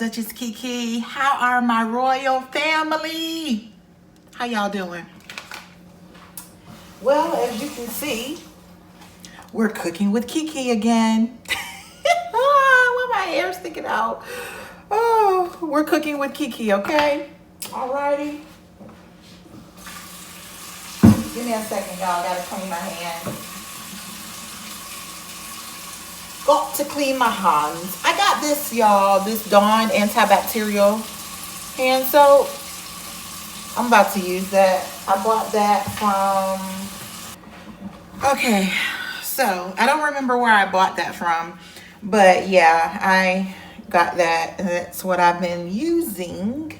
such as KeKe. How are my royal family? How y'all doing? Well, as you can see, we're cooking with KeKe again. Why my hair sticking out? Oh, we're cooking with KeKe, okay? Alrighty. Give me a second, y'all. Gotta clean my hands. Got to clean my hands. I got this, y'all. This Dawn antibacterial hand soap. I'm about to use that. I bought that from... Okay, so I don't remember where I bought that from. But yeah, I got that. And that's what I've been using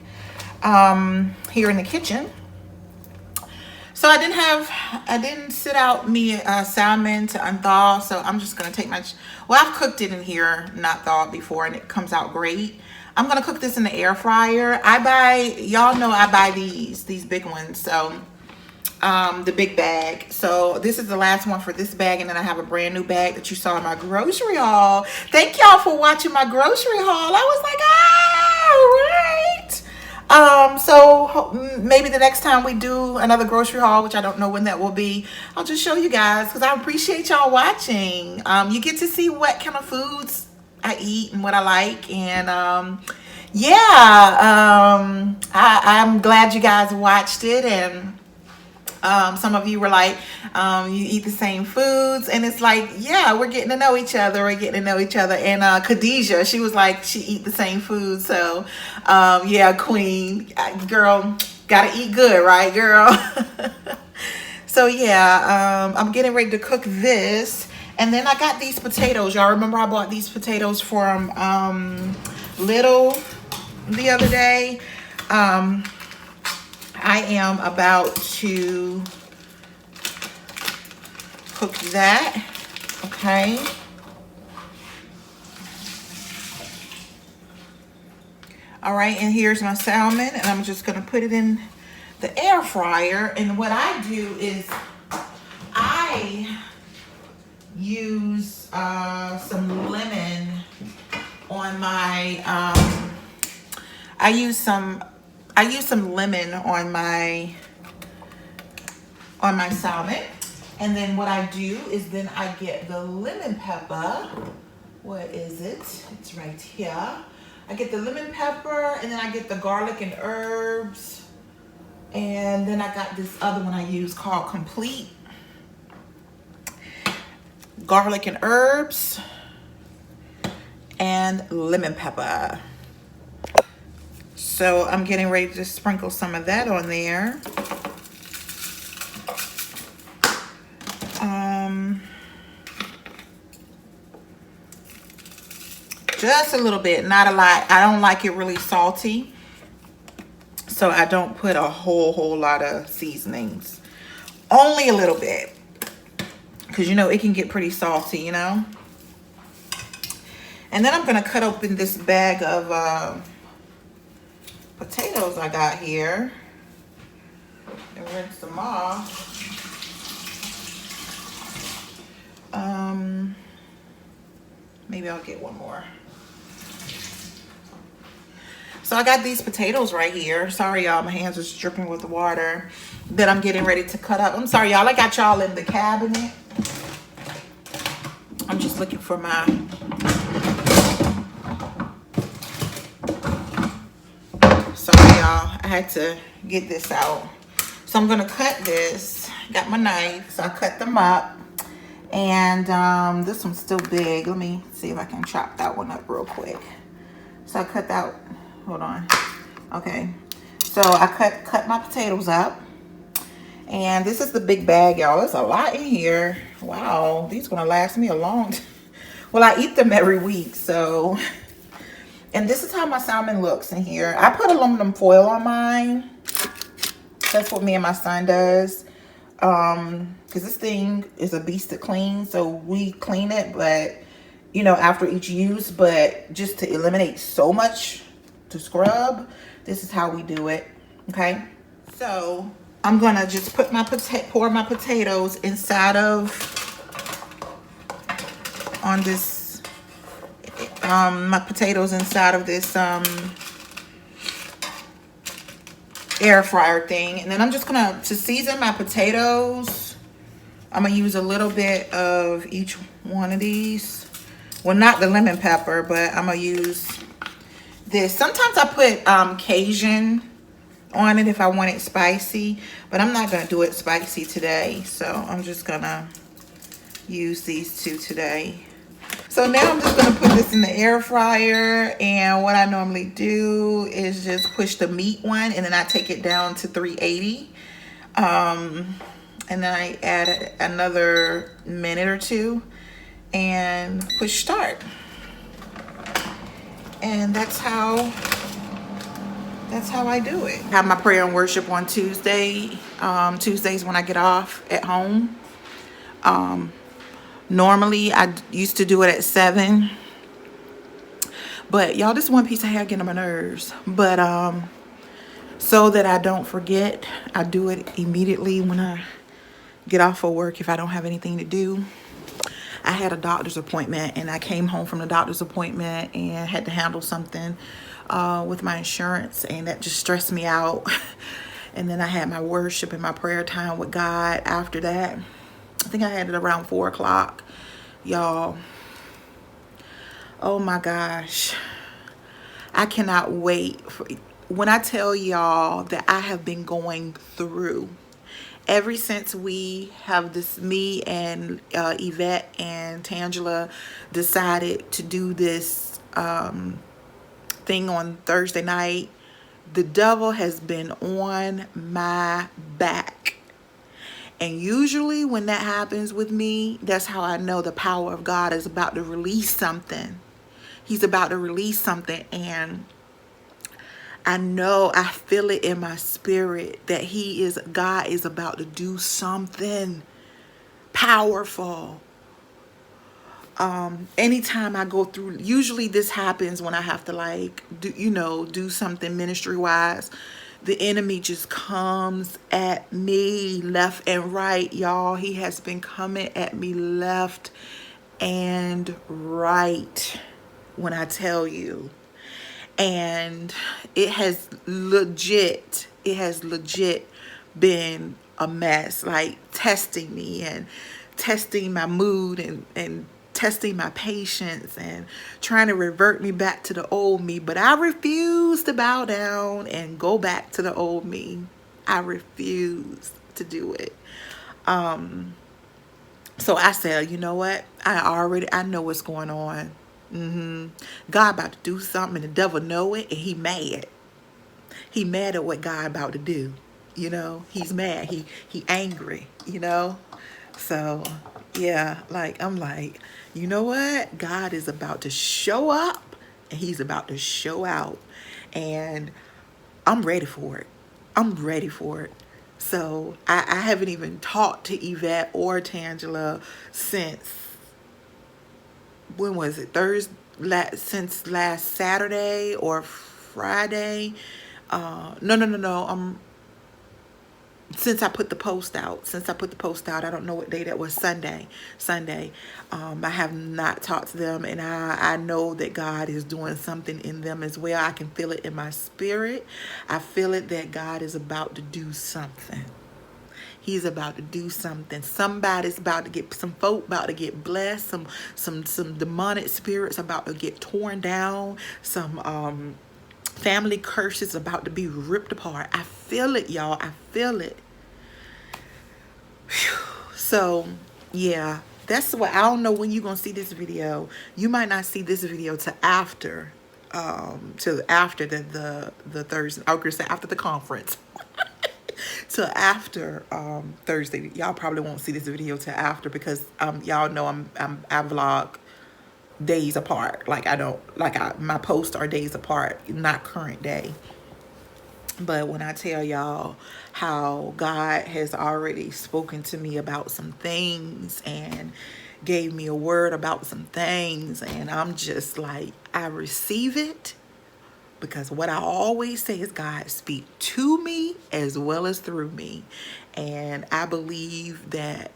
here in the kitchen. So I didn't sit out me salmon to unthaw, so I'm just gonna take my, well, I've cooked it in here, not thawed before, and it comes out great. I'm gonna cook this in the air fryer. Y'all know I buy these big ones, so the big bag. So this is the last one for this bag, and then I have a brand new bag that you saw in my grocery haul. Thank y'all for watching my grocery haul. I was like, right. So maybe the next time we do another grocery haul, which I don't know when that will be, I'll just show you guys because I appreciate y'all watching. You get to see what kind of foods I eat and what I like. And I'm glad you guys watched it. And some of you were like, you eat the same foods, and it's like, yeah, we're getting to know each other. And Khadijah, she was like, she eat the same food. So yeah, queen, girl, gotta eat good, right, girl? So yeah, I'm getting ready to cook this, and then I got these potatoes. Y'all remember I bought these potatoes from Lidl the other day. I am about to cook that, okay? All right, and here's my salmon, and I'm just gonna put it in the air fryer. And what I do is I use some lemon on my, I use some lemon on my salmon, and then what I do is then I get the lemon pepper. What is it? It's right here. I get the lemon pepper, and then I get the garlic and herbs, and then I got this other one I use called Complete. Garlic and herbs and lemon pepper. So I'm getting ready to sprinkle some of that on there. Just a little bit, not a lot. I don't like it really salty, so I don't put a whole lot of seasonings. Only a little bit, because you know it can get pretty salty, you know. And then I'm gonna cut open this bag of potatoes I got here and rinse them off. Maybe I'll get one more. So I got these potatoes right here. Sorry, y'all, my hands are dripping with water that I'm getting ready to cut up. I'm sorry, y'all, I got y'all in the cabinet. I'm just looking for my... Sorry, y'all, I had to get this out. So I'm gonna cut this. Got my knife, so I cut them up. And this one's still big. Let me see if I can chop that one up real quick. So I cut that, hold on. Okay, so I cut my potatoes up. And this is the big bag, y'all. There's a lot in here. Wow, these are gonna last me a long time. Well, I eat them every week, so. And this is how my salmon looks in here. I put aluminum foil on mine. That's what me and my son does. Because this thing is a beast to clean, so we clean it, but you know, after each use. But just to eliminate so much to scrub, this is how we do it. Okay, so I'm gonna just put my pour my potatoes inside of on this my potatoes inside of this air fryer thing. And then I'm just gonna, to season my potatoes, I'm gonna use a little bit of each one of these. Well, not the lemon pepper, but I'm gonna use this. Sometimes I put Cajun on it if I want it spicy, but I'm not gonna do it spicy today. So I'm just gonna use these two today. So now I'm just gonna put this in the air fryer, and what I normally do is just push the meat one, and then I take it down to 380. And then I add another minute or two and push start. And that's how I do it. I have my prayer and worship on Tuesday. Tuesdays when I get off at home. Normally I used to do it at 7. But y'all, this one piece of hair getting on my nerves. But so that I don't forget, I do it immediately when I get off of work if I don't have anything to do. I had a doctor's appointment, and I came home from the doctor's appointment and had to handle something with my insurance, and that just stressed me out. And then I had my worship and my prayer time with God after that. I think I had it around 4 o'clock, y'all. Oh my gosh, I cannot wait for, when I tell y'all that I have been going through ever since we have this, me and Yvette and Tangela decided to do this thing on Thursday night. The devil has been on my back. And usually when that happens with me, that's how I know the power of God is about to release something. He's about to release something, and I know, I feel it in my spirit that God is about to do something powerful. Anytime I go through, usually this happens when I have to like do something ministry wise. The enemy just comes at me left and right, y'all. He has been coming at me left and right when I tell you. And it has legit been a mess, like testing me and testing my mood and testing my patience and trying to revert me back to the old me. But I refuse to bow down and go back to the old me. I refuse to do it. So I said, you know what? I know what's going on. God about to do something, and the devil know it, and he mad. He mad at what God about to do. He's mad. He angry. So yeah, like I'm like, you know what? God is about to show up, and he's about to show out, and I'm ready for it. I'm ready for it. So I haven't even talked to Yvette or Tangela since, when was it? Thursday, since last Saturday or Friday. No. Since I put the post out. I don't know what day that was. Sunday. I have not talked to them, and I know that God is doing something in them as well. I can feel it in my spirit. I feel it that God is about to do something. He's about to do something. Somebody's about to get, some folk about to get blessed. Some demonic spirits about to get torn down. Some family curses about to be ripped apart. I feel it, y'all. I feel it. Whew. So yeah, that's what, I don't know when you're gonna see this video. You might not see this video till after the Thursday. I was gonna say after the conference. Till after Thursday. Y'all probably won't see this video till after, because y'all know I vlog days apart. Like my posts are days apart, not current day. But when I tell y'all how God has already spoken to me about some things and gave me a word about some things, and I'm just like, I receive it. Because what I always say is God speak to me as well as through me. And I believe that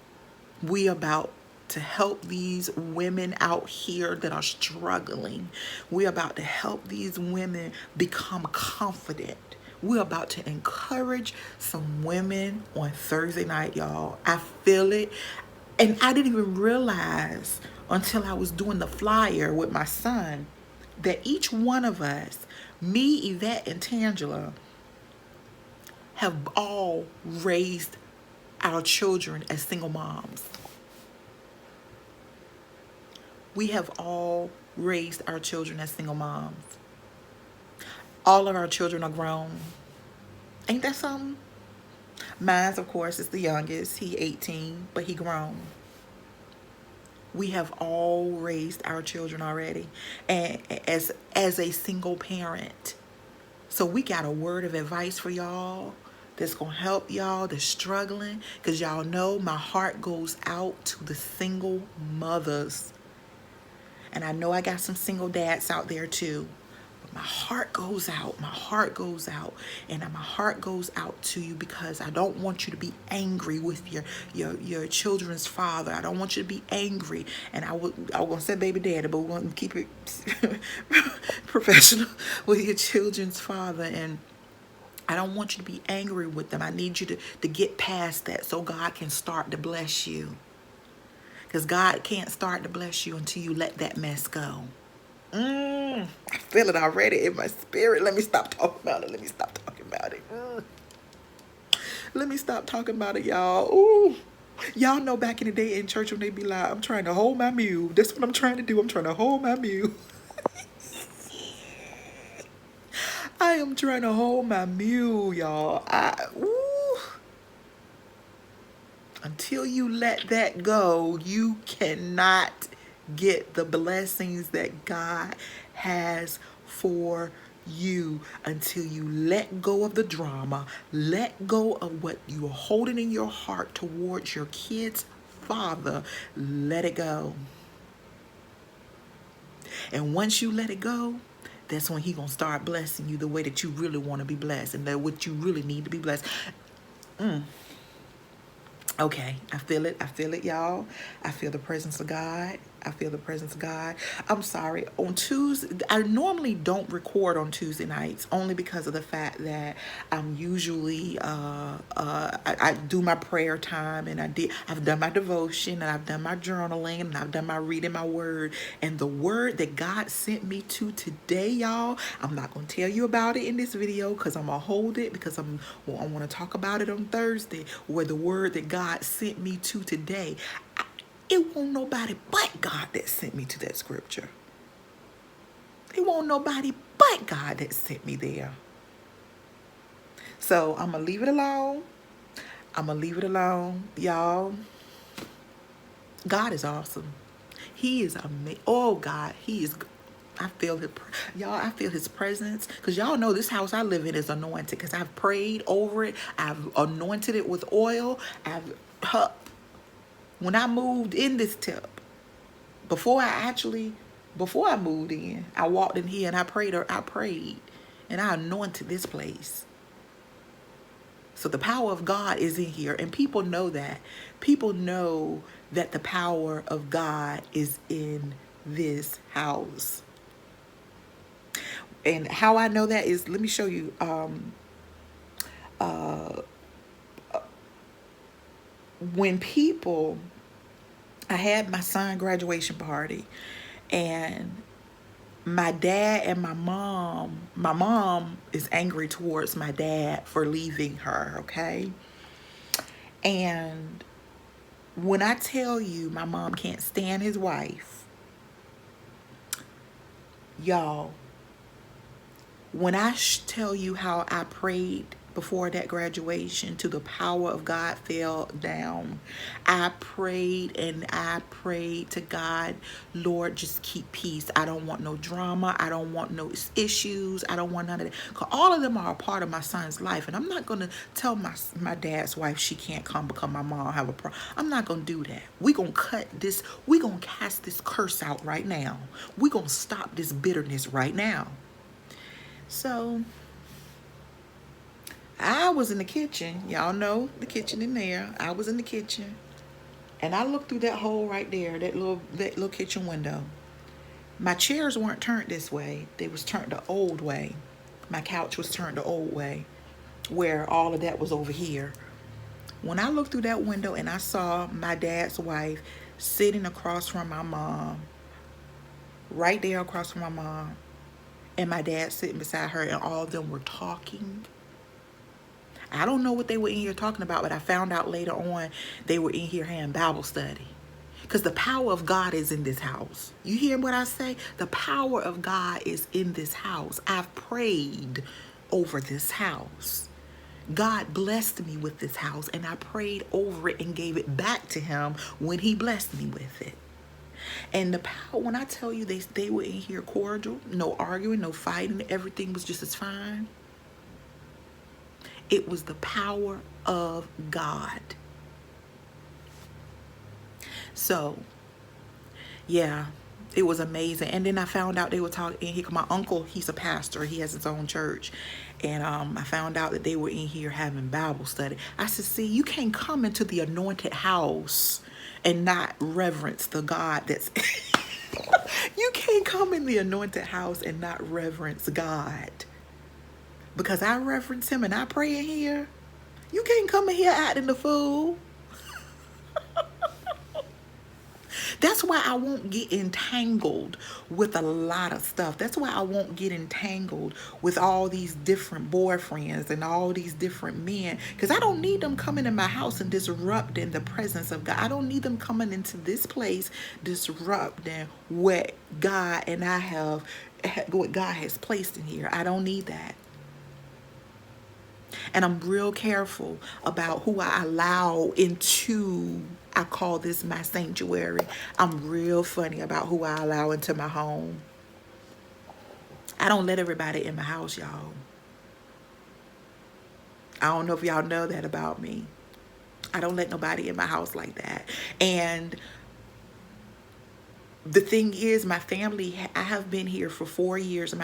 we about to help these women out here that are struggling. We're about to help these women become confident. We're about to encourage some women on Thursday night, y'all. I feel it. And I didn't even realize until I was doing the flyer with my son that each one of us, me, Yvette, and Tangela, have all raised our children as single moms. We have all raised our children as single moms. All of our children are grown. Ain't that something? Mine, of course, is the youngest. He 18, but he grown. We have all raised our children already, and as a single parent. So we got a word of advice for y'all that's gonna help y'all that's struggling, because y'all know my heart goes out to the single mothers. And I know I got some single dads out there too. But my heart goes out. My heart goes out. And my heart goes out to you because I don't want you to be angry with your children's father. I don't want you to be angry. And I was gonna say baby daddy, but we're gonna keep it professional with your children's father. And I don't want you to be angry with them. I need you to get past that so God can start to bless you. Because God can't start to bless you until you let that mess go. I feel it already in my spirit. Let me stop talking about it. Let me stop talking about it. Let me stop talking about it, y'all. Ooh. Y'all know back in the day in church when they be like, I'm trying to hold my mule. That's what I'm trying to do. I'm trying to hold my mule. I am trying to hold my mule, y'all. Until you let that go, you cannot get the blessings that God has for you. Until you let go of the drama, let go of what you're holding in your heart towards your kid's father, let it go. And once you let it go, that's when he's going to start blessing you the way that you really want to be blessed and that what you really need to be blessed. Okay, I feel it, y'all. I feel the presence of God. I feel the presence of God. I'm sorry. On Tuesday, I normally don't record on Tuesday nights only because of the fact that I'm usually I do my prayer time, and I've done my devotion, and I've done my journaling, and I've done my reading my word. And the word that God sent me to today, y'all, I'm not gonna tell you about it in this video because I'm gonna hold it because I want to talk about it on Thursday. Where the word that God sent me to today. It won't nobody but God that sent me to that scripture. It won't nobody but God that sent me there. So I'm going to leave it alone. I'm going to leave it alone. Y'all, God is awesome. He is amazing. Oh, God, he is. I feel his, y'all, I feel his presence. Because y'all know this house I live in is anointed. Because I've prayed over it. I've anointed it with oil. When I moved in this tip, before I moved in, I walked in here and I prayed, and I anointed this place. So the power of God is in here, and people know that. People know that the power of God is in this house. And how I know that is, let me show you. I had my son graduation party, and my dad and my mom is angry towards my dad for leaving her, okay? And when I tell you my mom can't stand his wife, y'all, when I tell you how I prayed before that graduation till the power of God fell down, I prayed to God, Lord, just keep peace. I don't want no drama. I don't want no issues. I don't want none of that. Because all of them are a part of my son's life. And I'm not going to tell my dad's wife she can't come because my mom have a problem. I'm not going to do that. We're going to cut this. We're going to cast this curse out right now. We're going to stop this bitterness right now. So I was in the kitchen. Y'all know the kitchen in there. I was in the kitchen. And I looked through that hole right there, that little kitchen window. My chairs weren't turned this way. They was turned the old way. My couch was turned the old way, where all of that was over here. When I looked through that window and I saw my dad's wife sitting across from my mom, right there across from my mom, and my dad sitting beside her, and all of them were talking. I don't know what they were in here talking about, but I found out later on they were in here having Bible study. Because the power of God is in this house. You hear what I say? The power of God is in this house. I've prayed over this house. God blessed me with this house, and I prayed over it and gave it back to him when he blessed me with it. And the power, when I tell you they were in here cordial, no arguing, no fighting, everything was just as fine. It was the power of God. So, yeah, it was amazing. And then I found out they were talking. My uncle, he's a pastor. He has his own church. And I found out that they were in here having Bible study. I said, see, you can't come into the anointed house and not reverence the God that's... You can't come in the anointed house and not reverence God. Because I reverence him and I pray in here. You can't come in here acting the fool. That's why I won't get entangled with a lot of stuff. That's why I won't get entangled with all these different boyfriends and all these different men. Because I don't need them coming in my house and disrupting the presence of God. I don't need them coming into this place disrupting what God and I have, what God has placed in here. I don't need that. And I'm real careful about who I allow into, I call this my sanctuary. I'm real funny about who I allow into my home. I don't let everybody in my house, y'all. I don't know if y'all know that about me. I don't let nobody in my house like that. And the thing is, my family, I have been here for 4 years, and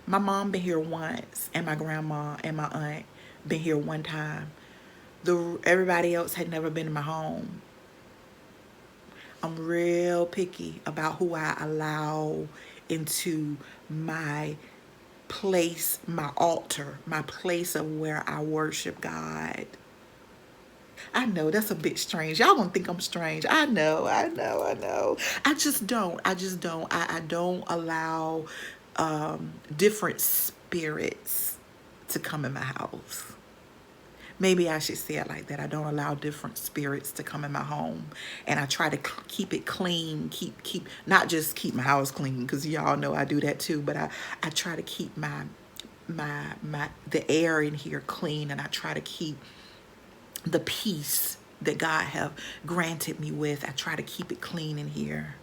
my mom been here once, and my grandma and my aunt been here one time. Everybody else had never been in my home. I'm real picky about who I allow into my place, my altar, my place of where I worship God. I know that's a bit strange. Y'all gonna think I'm strange. I know. I just don't. I don't allow different spirits to come in my house. Maybe I should say it like that. I don't allow different spirits to come in my home, and I try to keep it clean. Keep not just keep my house clean, because y'all know I do that too. But I try to keep the air in here clean, and I try to keep the peace that God have granted me with. I try to keep it clean in here.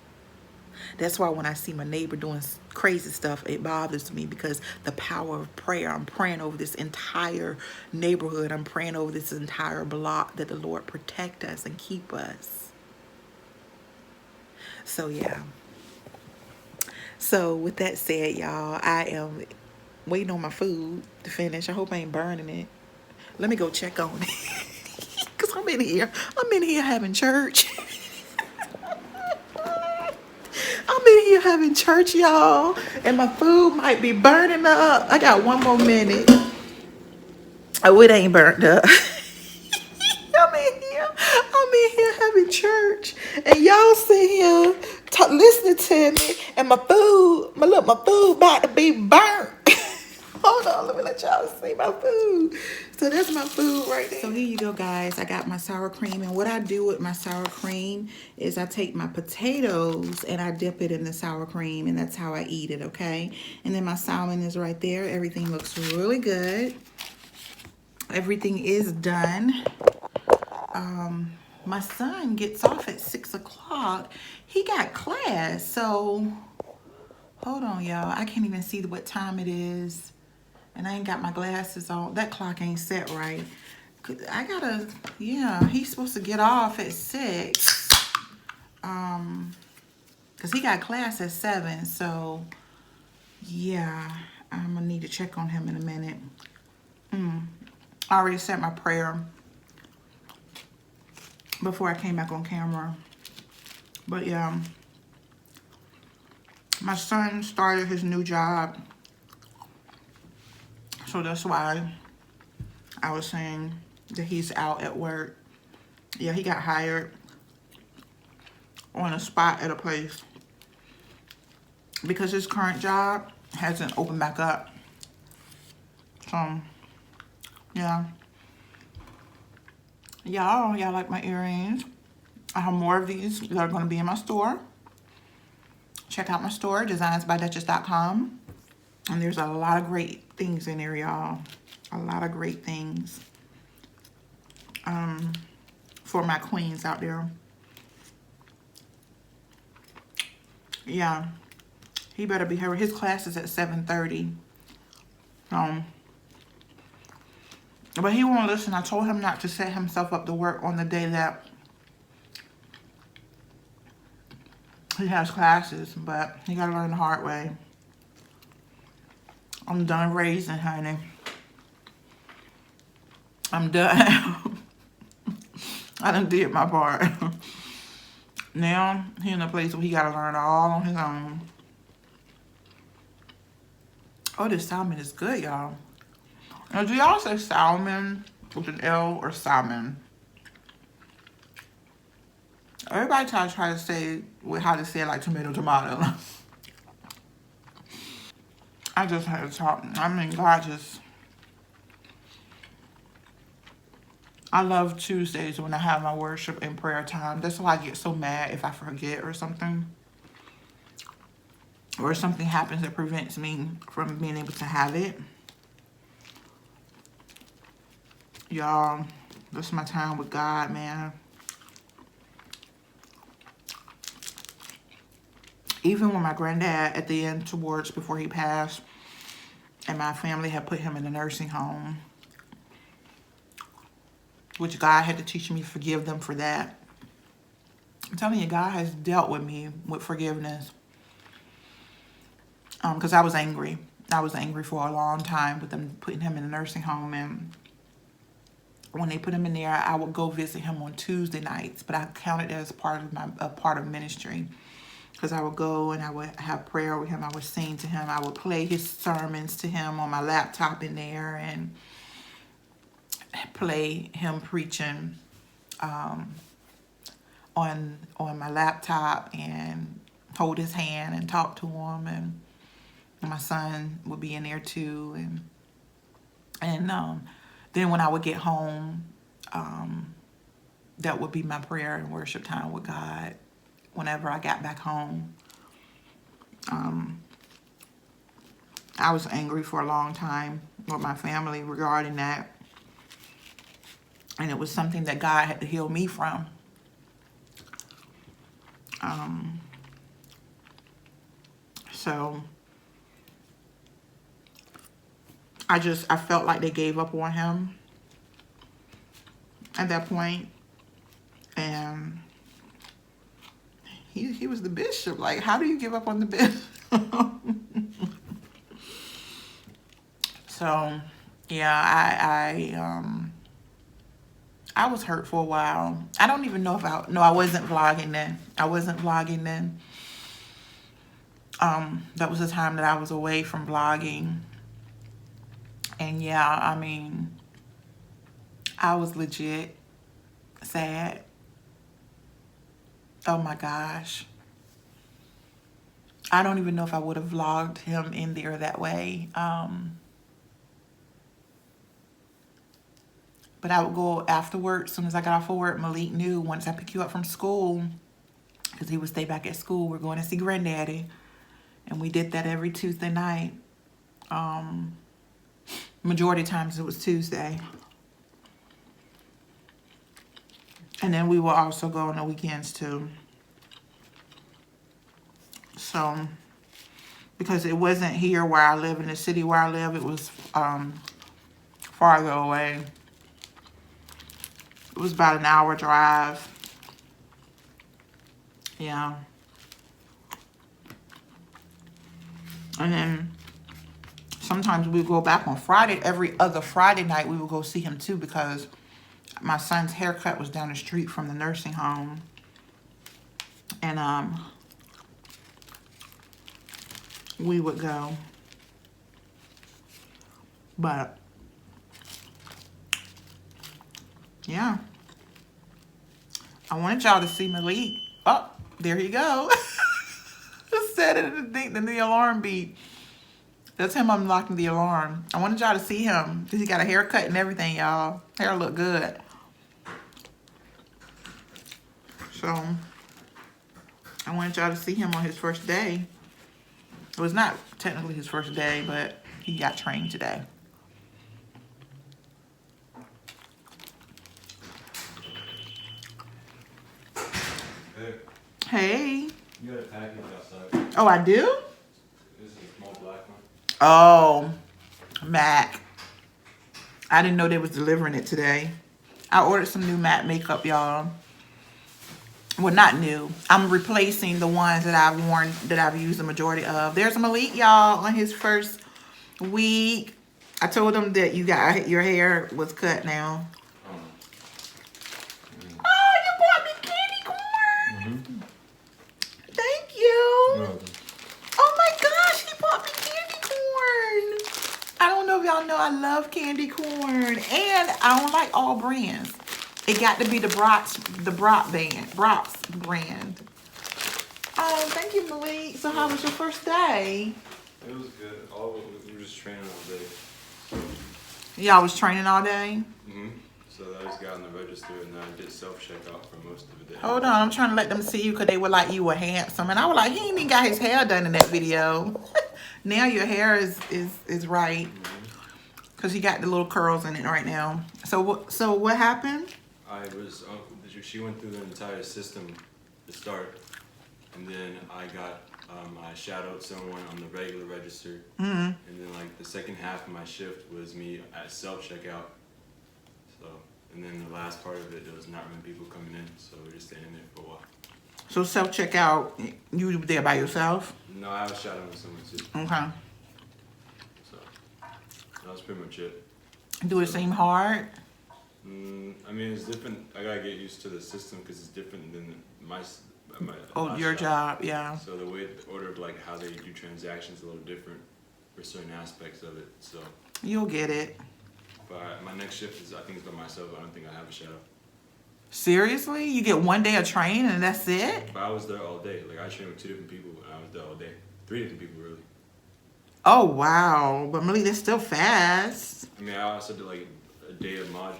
That's why when I see my neighbor doing crazy stuff, it bothers me, because the power of prayer, I'm praying over this entire neighborhood. I'm praying over this entire block that the Lord protect us and keep us. So, yeah. So, with that said, y'all, I am waiting on my food to finish. I hope I ain't burning it. Let me go check on it. Because I'm in here having church. I'm in here having church, y'all, and my food might be burning up. I got 1 more minute. Oh, it ain't burnt up. I'm in here having church, and y'all sit here listening to me, and my food about to be burnt. Hold on, let me let y'all see my food. So that's my food right there. So here you go, guys. I got my sour cream, and what I do with my sour cream is I take my potatoes and I dip it in the sour cream, and that's how I eat it, okay? And then my salmon is right there. Everything looks really good. Everything is done. My son gets off at 6 o'clock. He got class, so hold on, y'all. I can't even see what time it is. And I ain't got my glasses on. That clock ain't set right. He's supposed to get off at 6. Because he got class at 7. So, yeah, I'm going to need to check on him in a minute. I already sent my prayer. before I came back on camera. But yeah, my son started his new job. So that's why I was saying that he's out at work. Yeah, he got hired on a spot at a place because his current job hasn't opened back up. So, yeah. Y'all like my earrings. I have more of these that are going to be in my store. Check out my store, designsbyduchess.com. And there's a lot of great things in there, y'all. A lot of great things for my queens out there. Yeah, he better be here. His class is at 7:30. But he won't listen. I told him not to set himself up to work on the day that he has classes, but he gotta learn the hard way. I'm done raising, honey. I'm done. I done did my part. Now, he in a place where he gotta learn all on his own. Oh, this salmon is good, y'all. Now, do y'all say salmon with an L or salmon? Everybody try to say how to say it, like tomato. I just had to talk. I mean, God just... I love Tuesdays when I have my worship and prayer time. That's why I get so mad if I forget or something. Or something happens that prevents me from being able to have it. Y'all, this is my time with God, man. Even when my granddad, at the end towards before he passed, and my family had put him in a nursing home, which God had to teach me to forgive them for that. I'm telling you, God has dealt with me with forgiveness. Because I was angry. I was angry for a long time with them putting him in a nursing home. And when they put him in there, I would go visit him on Tuesday nights. But I counted it as part of ministry. Because I would go and I would have prayer with him. I would sing to him. I would play his sermons to him on my laptop in there. And play him preaching on my laptop. And hold his hand and talk to him. And my son would be in there too. And then when I would get home, that would be my prayer and worship time with God. Whenever I got back home, I was angry for a long time with my family regarding that. And it was something that God had to heal me from. So I felt like they gave up on him at that point. And he was the bishop. Like, how do you give up on the bishop? So, yeah, I was hurt for a while. I don't even know if I wasn't vlogging then. That was the time that I was away from vlogging. And yeah, I mean, I was legit sad. Oh my gosh. I don't even know if I would have vlogged him in there that way. But I would go afterwards. As soon as I got off of work, Maliq knew once I pick you up from school, because he would stay back at school, we're going to see Granddaddy. And we did that every Tuesday night. Majority of times it was Tuesday. And then we will also go on the weekends too. So, because it wasn't here where I live, in the city where I live, it was farther away. It was about an hour drive. Yeah. And then sometimes we would go back on Friday. Every other Friday night we would go see him too, because My son's haircut was down the street from the nursing home. And we would go. But yeah. I wanted y'all to see Maliq. Oh, there he go. Set it the alarm beat. That's him unlocking the alarm. I wanted y'all to see him. He got a haircut and everything, y'all. Hair look good. So I wanted y'all to see him on his first day. It was not technically his first day, but he got trained today. Hey. Hey. You got a package outside. Oh, I do? This is a small black one. Oh, Mac. I didn't know they was delivering it today. I ordered some new matte makeup, y'all. Well, not new. I'm replacing the ones that I've worn, that I've used the majority of. There's Maliq, y'all, on his first week. I told him that your hair was cut now. Oh, you bought me candy corn. Thank you. No. Oh my gosh, he bought me candy corn. I don't know if y'all know I love candy corn. And I don't like all brands. It got to be the Brock's brand. Oh, thank you, Maliq. So how was your first day? It was good. We were just training all day. Y'all was training all day? So I just got on the register and then I did self-checkout for most of the day. Hold on, I'm trying to let them see you because they were like you were handsome. And I was like, he ain't even got his hair done in that video. Now your hair is right. Because he got the little curls in it right now. So what happened? She went through the entire system to start. And then I shadowed someone on the regular register. And then like the second half of my shift was me at self-checkout. So, and then the last part of it, there was not many people coming in. So we were just standing there for a while. So self-checkout, you were there by yourself? No, I was shadowing someone too. Okay. So that was pretty much it. Do it seem hard? I mean, it's different. I gotta get used to the system because it's different than my your job, yeah. So the order of like how they do transactions is a little different for certain aspects of it. So you'll get it. But my next shift is, I think, it's by myself. I don't think I have a shadow. Seriously? You get 1 day of training and that's it? But I was there all day. Like I trained with 2 different people and I was there all day. 3 different people really. Oh wow! But Maliq, that's still fast. I mean, I also did like a day of a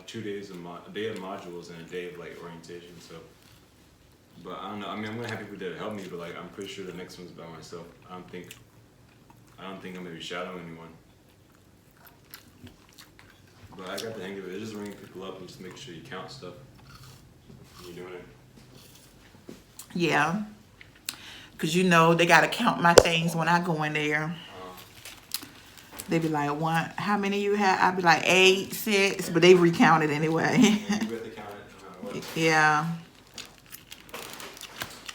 day of modules and a day of like orientation. So, but I don't know. I mean, I'm gonna have people there to help me, but like I'm pretty sure the next one's by myself. I don't think I'm gonna be shadowing anyone. But I got the hang of it. It's just ringing people up and just making sure you count stuff when you're doing it. Yeah. Cause you know they gotta count my things when I go in there. They be like, "What? How many you have?" I be like, 8, 6, but they recount it anyway. You have to count it no matter what. Yeah.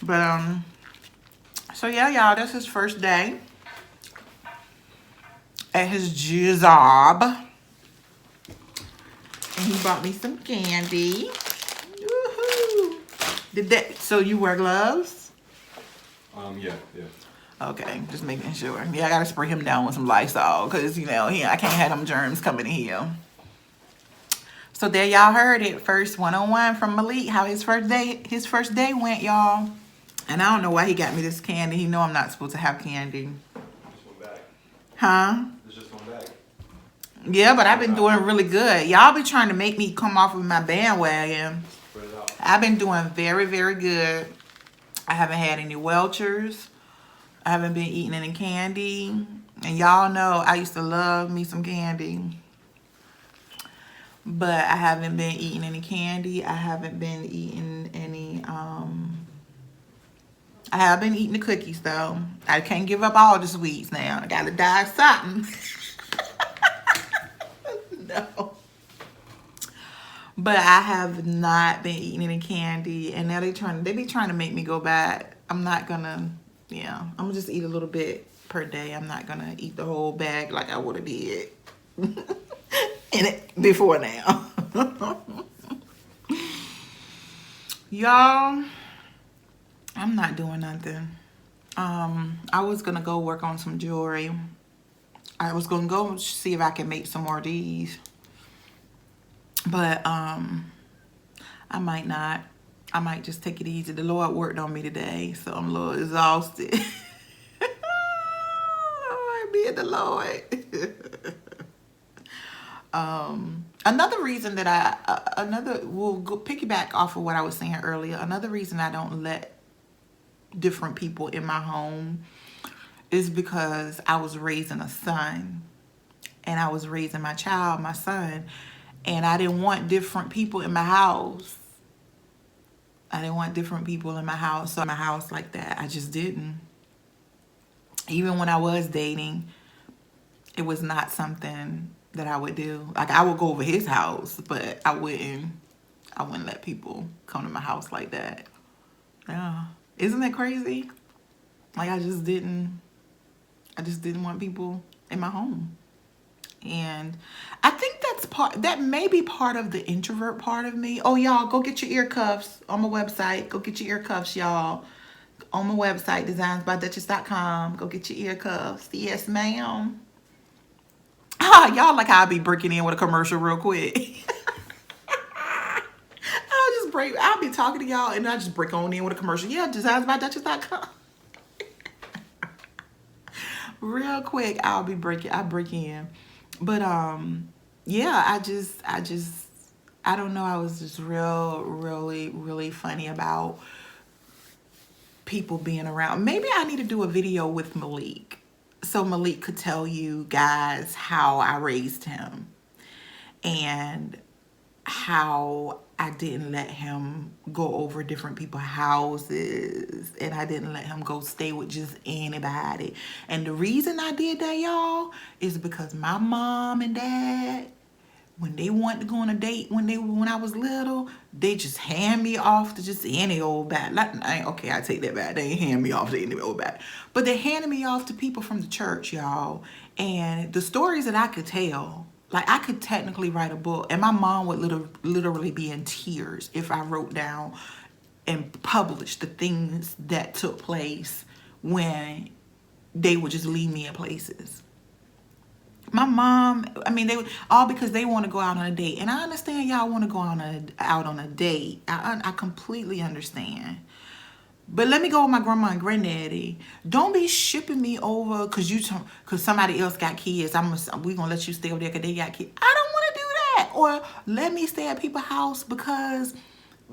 But so yeah, y'all, that's his first day at his job, and he bought me some candy. Woohoo! So you wear gloves? Yeah. Okay, just making sure. Yeah, I gotta spray him down with some Lysol because you know I can't have them germs coming in here. So there y'all heard it. First one-on-one from Maliq, how his first day went, y'all. And I don't know why he got me this candy. He know I'm not supposed to have candy. Just one bag. Huh? It's just one bag. Yeah, but I've been doing really good. Y'all be trying to make me come off of my bandwagon. Spread it out. I've been doing very, very good. I haven't had any welchers. I haven't been eating any candy. And y'all know I used to love me some candy. But I haven't been eating any candy. I haven't been eating any, I have been eating the cookies though. I can't give up all the sweets now. I gotta die something. No. But I have not been eating any candy. And now they be trying to make me go back. I'm not gonna, yeah. I'm gonna just eat a little bit per day. I'm not gonna eat the whole bag like I would have did. In it before now. Y'all, I'm not doing nothing. I was gonna go work on some jewelry. I was gonna go see if I can make some more of these. But I might not. I might just take it easy. The Lord worked on me today, so I'm a little exhausted. Lord, be it the Lord. Another reason that we'll go piggyback off of what I was saying earlier. Another reason I don't let different people in my home is because I was raising a son, and I was raising my child, my son, and I didn't want different people in my house. I didn't want different people in my house. So my house like that, I just didn't. Even when I was dating, it was not something that I would do. Like, I would go over his house, but I wouldn't let people come to my house like that. Yeah. Isn't that crazy? Like, I just didn't want people in my home. And I think that may be part of the introvert part of me. Oh, y'all, go get your ear cuffs on my website. Go get your ear cuffs, y'all. On my website, designsbyduchess.com. Go get your ear cuffs. Yes, ma'am. Y'all like how I be breaking in with a commercial real quick. I'll be talking to y'all and I just break on in with a commercial. Yeah, designsbyduchess.com. Real quick, I break in. But yeah, I don't know, I was just really funny about people being around. Maybe I need to do a video with Maliq, so Maliq could tell you guys how I raised him and how I didn't let him go over different people's houses, and I didn't let him go stay with just anybody. And the reason I did that, y'all, is because my mom and dad, when they wanted to go on a date when I was little, they just hand me off to just any old bat. Okay, I take that back. They ain't hand me off to any old bat. But they handed me off to people from the church, y'all. And the stories that I could tell, like, I could technically write a book, and my mom would literally be in tears if I wrote down and published the things that took place when they would just leave me at places. My mom, I mean, they all because they want to go out on a date. And I understand y'all want to go out on a date. I completely understand. But let me go with my grandma and granddaddy. Don't be shipping me over because somebody else got kids. We gonna let you stay over there because they got kids. I don't want to do that. Or let me stay at people's house because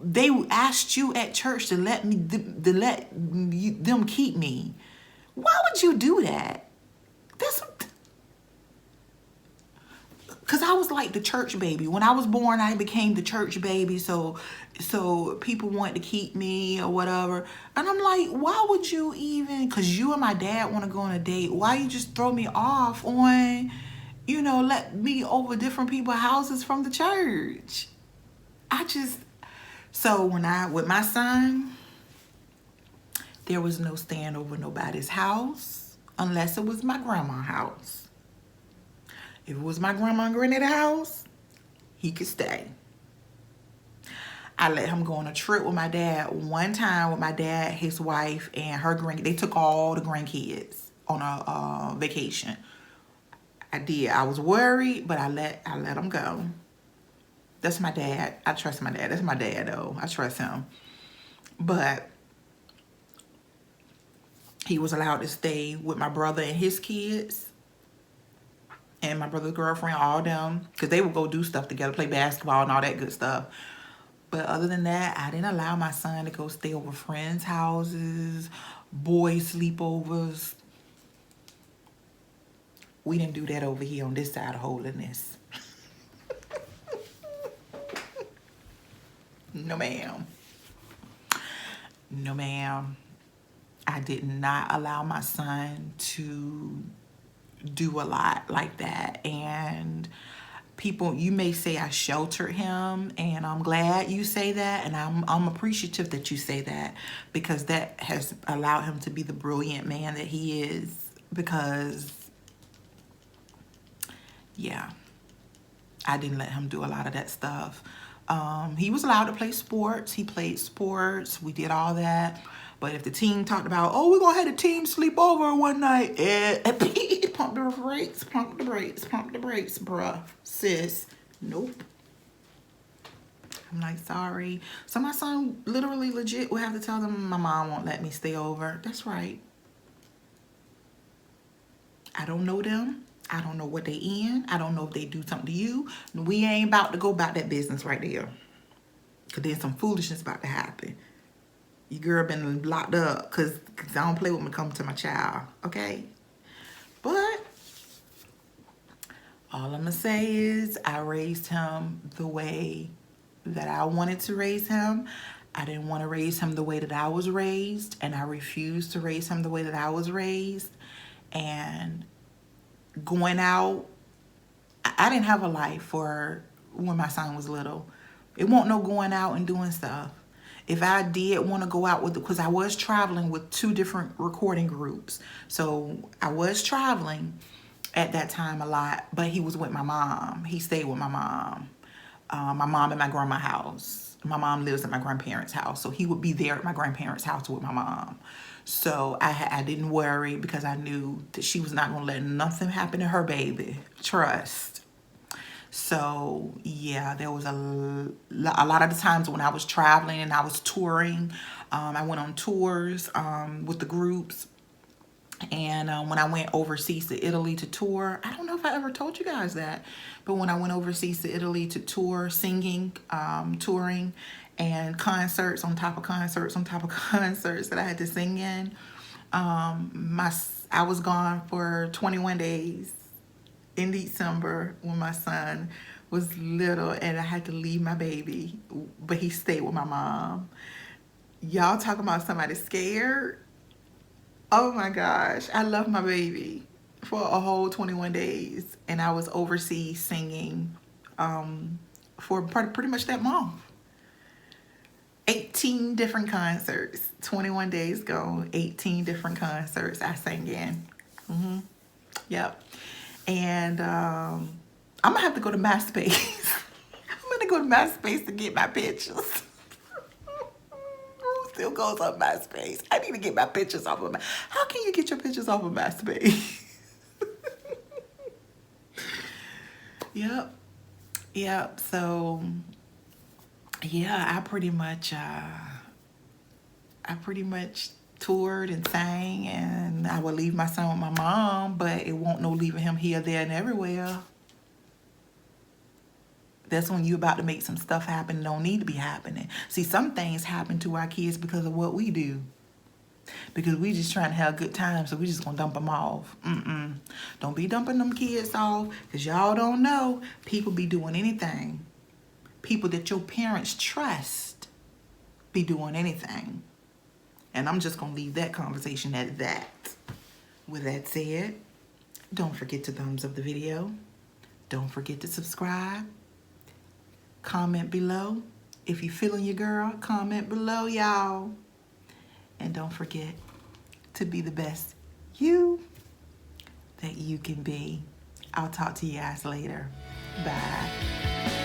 they asked you at church to let them keep me. Why would you do that? Because I was like the church baby. When I was born, I became the church baby. So people wanted to keep me or whatever. And I'm like, why would you even, because you and my dad want to go on a date, why you just throw me off on, let me over different people's houses from the church? So with my son, there was no staying over nobody's house unless it was my grandma's house. If it was my grandma and granddad's house, he could stay. I let him go on a trip with my dad one time with my dad, his wife, and her they took all the grandkids on a vacation. I did. I was worried, but I let him go. That's my dad. I trust my dad. That's my dad, though. I trust him. But he was allowed to stay with my brother and his kids. And my brother's girlfriend, all them, because they would go do stuff together, play basketball and all that good stuff. But other than that, I didn't allow my son to go stay over friends' houses, boys' sleepovers. We didn't do that over here on this side of holiness. No, ma'am. No, ma'am. I did not allow my son to do a lot like that. And people, you may say I sheltered him, and I'm glad you say that, and I'm appreciative that you say that, because that has allowed him to be the brilliant man that he is. Because yeah, I didn't let him do a lot of that stuff. He was allowed to play sports. He played sports. We did all that. But if the team talked about, oh, we're going to have a team sleep over one night, pump the brakes, pump the brakes, pump the brakes, bruh, sis. Nope. I'm like, sorry. So my son literally legit will have to tell them my mom won't let me stay over. That's right. I don't know them. I don't know what they in. I don't know if they do something to you. We ain't about to go about that business right there. Because there's some foolishness about to happen. Your girl been locked up because I don't play with me come to my child. Okay? But all I'm going to say is I raised him the way that I wanted to raise him. I didn't want to raise him the way that I was raised. And I refused to raise him the way that I was raised. And going out, I didn't have a life for when my son was little. It won't no going out and doing stuff. If I did want to go out with, because I was traveling with 2 different recording groups. So I was traveling at that time a lot, but he was with my mom. He stayed with my mom. My mom at my grandma's house. My mom lives at my grandparents' house. So he would be there at my grandparents' house with my mom. So I didn't worry because I knew that she was not going to let nothing happen to her baby. Trust. So, yeah, there was a lot of the times when I was traveling and I was touring. I went on tours with the groups. And when I went overseas to Italy to tour, I don't know if I ever told you guys that, but when I went overseas to Italy to tour, singing, touring, and concerts on top of concerts on top of concerts that I had to sing in, I was gone for 21 days in December when my son was little and I had to leave my baby, but he stayed with my mom. Y'all talking about somebody scared? Oh my gosh, I love my baby for a whole 21 days. And I was overseas singing for pretty much that month. 18 different concerts, 21 days ago, 18 different concerts I sang in. Yep. And I'm going to have to go to MySpace. I'm going to go to MySpace to get my pictures. Still goes on MySpace. I need to get my pictures off of my. How can you get your pictures off of MySpace? Yep. So, yeah, I pretty much toured and sang, and I would leave my son with my mom, but it won't no leaving him here, there, and everywhere. That's when you about to make some stuff happen that don't need to be happening. See, some things happen to our kids because of what we do. Because we just trying to have a good time, so we just gonna dump them off. Don't be dumping them kids off, because y'all don't know. People be doing anything. People that your parents trust be doing anything. And I'm just gonna leave that conversation at that. With that said, don't forget to thumbs up the video. Don't forget to subscribe. Comment below. If you feeling your girl, comment below, y'all. And don't forget to be the best you that you can be. I'll talk to you guys later. Bye.